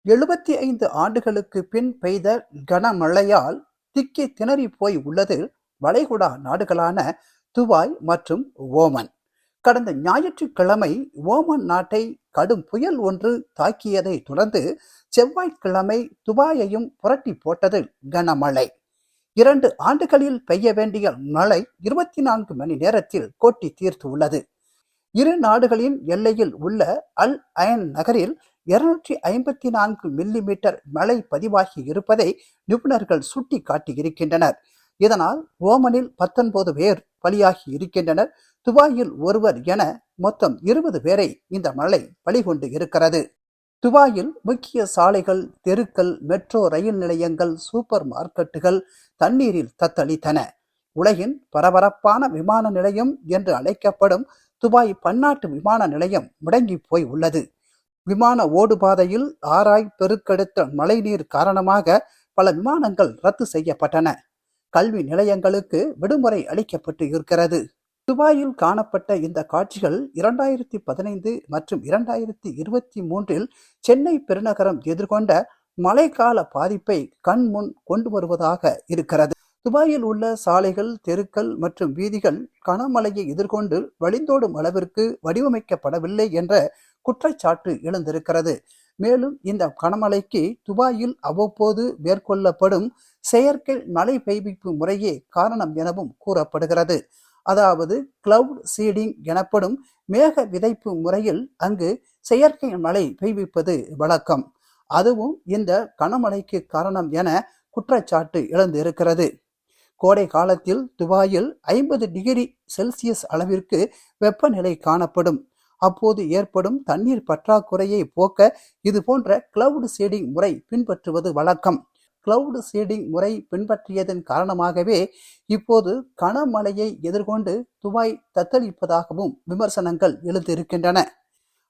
75 ஆண்டுகளுக்கு பின் பெய்த கனமழையால் திக்கி திணறி போய் உள்ளது வளைகுடா நாடுகளான துபாய் மற்றும் ஓமன். கடந்த ஞாயிற்றுக்கிழமை ஓமன் நாட்டை கடும் புயல் ஒன்று தாக்கியதை தொடர்ந்து செவ்வாய்க்கிழமை துபாயையும் புரட்டி போட்டது கனமழை. 2 ஆண்டுகளில் பெய்ய வேண்டிய மழை 24 மணி நேரத்தில் கொட்டி தீர்த்து உள்ளது. இரு நாடுகளின் எல்லையில் உள்ள அல் அயன் நகரில் 254 மில்லிமீட்டர் மழை பதிவாகி இருப்பதை நிபுணர்கள் சுட்டி காட்டியிருக்கின்றனர். இதனால் ஓமனில் 19 பேர் பலியாகி இருக்கின்றனர். துபாயில் ஒருவர் என மொத்தம் 20 பேரை இந்த மழை பலிகொண்டு இருக்கிறது. துபாயில் முக்கிய சாலைகள், தெருக்கள், மெட்ரோ ரயில் நிலையங்கள், சூப்பர் மார்க்கெட்டுகள் தண்ணீரில் தத்தளித்தன. உலகின் பரபரப்பான விமான நிலையம் என்று அழைக்கப்படும் துபாய் பன்னாட்டு விமான நிலையம் முடங்கி போய் உள்ளது. விமான ஓடுபாதையில் ஆராய் பெருக்கெடுத்த மழைநீர் காரணமாக பல விமானங்கள் ரத்து செய்யப்பட்டன. கல்வி நிலையங்களுக்கு விடுமுறை அளிக்கப்பட்டு இருக்கிறது. துபாயில் காணப்பட்ட இந்த காட்சிகள் 2015 மற்றும் 2023 சென்னை பெருநகரம் எதிர்கொண்ட மழைக்கால பாதிப்பை கண்முன் கொண்டு வருவதாக இருக்கிறது. துபாயில் உள்ள சாலைகள், தெருக்கள் மற்றும் வீதிகள் கனமழையை எதிர்கொண்டு வழிந்தோடும் அளவிற்கு வடிவமைக்கப்படவில்லை என்ற குற்றச்சாட்டு எழுந்திருக்கிறது. மேலும் இந்த கனமழைக்கு துபாயில் அவ்வப்போது மேற்கொள்ளப்படும் செயற்கை மழை பெய்விப்பு முறையே காரணம் எனவும் கூறப்படுகிறது. அதாவது கிளவுட் சீடிங் எனப்படும் மேக விதைப்பு முறையில் அங்கு செயற்கை மழை பெய்விப்பது வழக்கம். அதுவும் இந்த கனமழைக்கு காரணம் என குற்றச்சாட்டு எழுந்திருக்கிறது. கோடை காலத்தில் துபாயில் 50 டிகிரி செல்சியஸ் அளவிற்கு வெப்பநிலை காணப்படும். அப்போது ஏற்படும் தண்ணீர் பற்றாக்குறையை போக்க இது போன்ற கிளவுட் சீடிங் முறை பின்பற்றுவது வழக்கம். கிளவுட் சீடிங் முறை பின்பற்றியதன் காரணமாகவே இப்போது கனமழையை எதிர்கொண்டு துபாய் தத்தளிப்பதாகவும் விமர்சனங்கள் எழுந்திருக்கின்றன.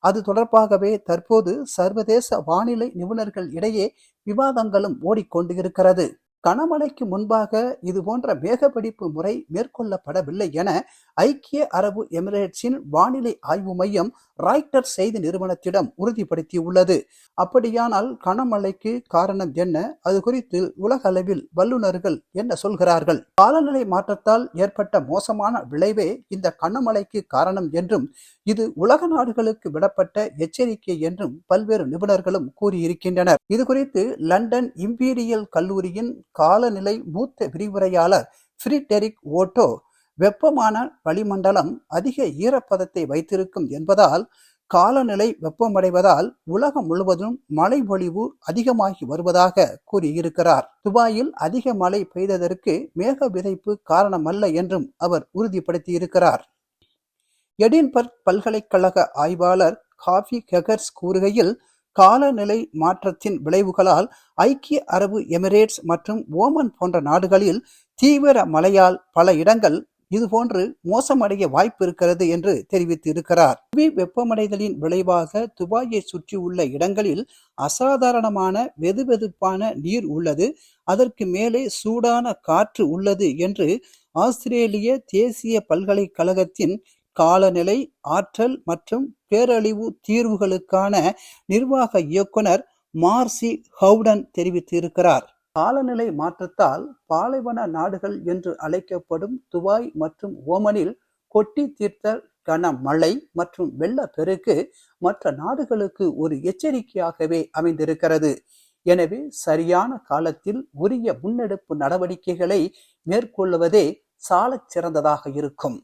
அது தொடர்பாகவே தற்போது சர்வதேச வானிலை நிபுணர்கள் இடையே விவாதங்களும் ஓடிக்கொண்டு இருக்கிறது. கனமழைக்கு முன்பாக இது போன்ற மேகப்பிடிப்பு முறை மேற்கொள்ளப்படவில்லை என ஐக்கிய அரபு எமிரேட்ஸின் வானிலை ஆய்வு மையம் ராய்ட்டர் செய்தி நிறுவனத்திடம் உறுதிப்படுத்தியுள்ளது. அப்படியானால் கனமழைக்கு காரணம் என்ன? அது குறித்து உலக அளவில் வல்லுநர்கள் என்ன சொல்கிறார்கள்? காலநிலை மாற்றத்தால் ஏற்பட்ட மோசமான விளைவே இந்த கனமழைக்கு காரணம் என்றும் இது உலக நாடுகளுக்கு விடப்பட்ட எச்சரிக்கை என்றும் பல்வேறு நிபுணர்களும் கூறியிருக்கின்றனர். இது குறித்து லண்டன் இம்பீரியல் கல்லூரியின் காலநிலை மூத்த விரிவுரையாளர் ஃபிரிடெரிக் ஓட்டோ, வெப்பமான வளிமண்டலம் அதிக ஈரப்பதத்தை வைத்திருக்கும் என்பதால் காலநிலை வெப்பமடைவதால் உலகம் முழுவதும் மழை பொழிவு அதிகமாகி வருவதாக கூறியிருக்கிறார். துபாயில் அதிக மழை பெய்ததற்கு மேக விதைப்பு காரணமல்ல என்றும் அவர் உறுதிப்படுத்தியிருக்கிறார். எடின்பர்க் பல்கலைக்கழக ஆய்வாளர் காஃபி கெகர்ஸ் கூறுகையில், காலநிலை மாற்றத்தின் விளைவுகளால் ஐக்கிய அரபு எமிரேட்ஸ் மற்றும் ஓமன் போன்ற நாடுகளில் தீவிர மழையால் பல இடங்கள் இதுபோன்று மோசமடைய வாய்ப்பு இருக்கிறது என்று தெரிவித்திருக்கிறார். புவி வெப்பமடைதலின் விளைவாக துபாயை சுற்றியுள்ள இடங்களில் அசாதாரணமான வெதுவெதுப்பான நீர் உள்ளது, அதற்கு மேலே சூடான காற்று உள்ளது என்று ஆஸ்திரேலிய தேசிய பல்கலைக்கழகத்தின் காலநிலை, ஆற்றல் மற்றும் பேரழிவு தீர்வுகளுக்கான நிர்வாக இயக்குனர் மார்சி ஹவுடன் தெரிவித்திருக்கிறார். காலநிலை மாற்றத்தால் பாலைவன நாடுகள் என்று அழைக்கப்படும் துபாய் மற்றும் ஓமனில் கொட்டி தீர்த்த கனமழை மற்றும் வெள்ளப்பெருக்கு மற்ற நாடுகளுக்கு ஒரு எச்சரிக்கையாகவே அமைந்திருக்கிறது. எனவே சரியான காலத்தில் உரிய முன்னெடுப்பு நடவடிக்கைகளை மேற்கொள்வதே சாலச் சிறந்ததாக இருக்கும்.